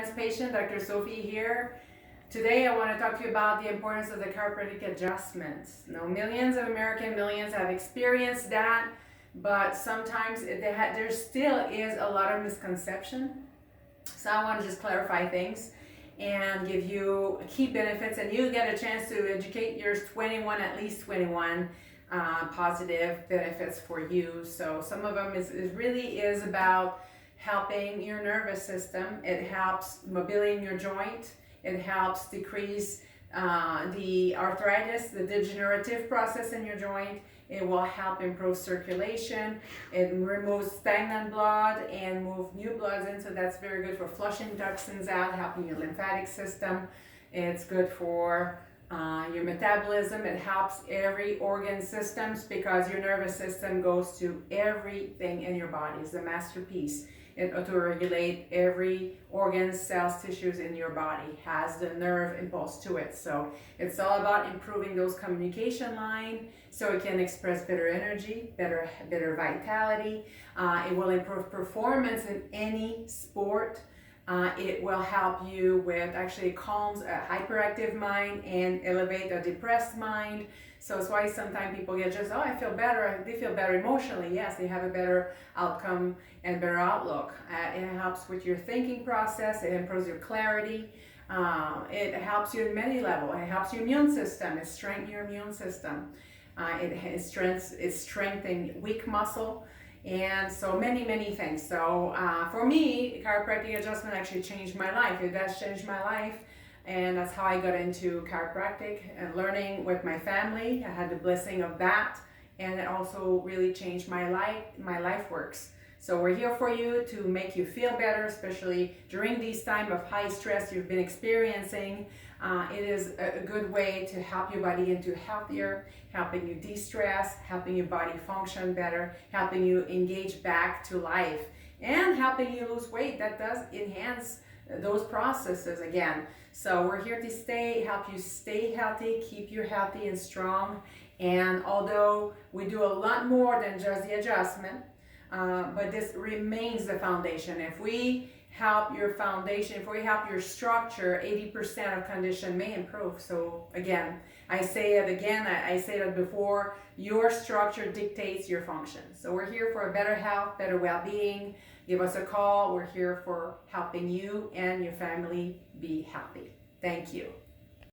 friends, patient, Dr. Sophie here. Today I want to talk to you about the importance of the chiropractic adjustments. Now, millions of millions have experienced that, but sometimes there still is a lot of misconception. So I want to just clarify things and give you key benefits, and you get a chance to educate your at least 21 positive benefits for you. So some of them is really about helping your nervous system. It helps mobility in your joint. It helps decrease the arthritis, the degenerative process in your joint. It will help improve circulation. It removes stagnant blood and move new bloods in, so that's very good for flushing toxins out, helping your lymphatic system. It's good for your metabolism. It helps every organ systems because your nervous system goes to everything in your body. It's a masterpiece. It auto-regulates every organ, cells, tissues in your body, has the nerve impulse to it. So it's all about improving those communication line so it can express better energy, better vitality. It will improve performance in any sport. It will help you with, actually calms a hyperactive mind and elevate a depressed mind. So it's why sometimes people get just, oh, I feel better. They feel better emotionally. Yes, they have a better outcome and better outlook. It helps with your thinking process. It improves your clarity. It helps you in many levels. It helps your immune system. It strengthens your immune system. It strengthens weak muscle. And so many things. So for me, chiropractic adjustment actually changed my life. It does change my life. And that's how I got into chiropractic and learning with my family. I had the blessing of that. And it also really changed my life works. So we're here for you to make you feel better, especially during these times of high stress you've been experiencing. It is a good way to help your body into healthier, helping you de-stress, helping your body function better, helping you engage back to life, and helping you lose weight. That does enhance those processes again. So we're here to help you stay healthy, keep you healthy and strong. And although we do a lot more than just the adjustment, but this remains the foundation. If we help your foundation, if we help your structure, 80% of condition may improve. So again, I say it before, your structure dictates your function. So we're here for a better health, better well-being. Give us a call. We're here for helping you and your family be healthy. Thank you.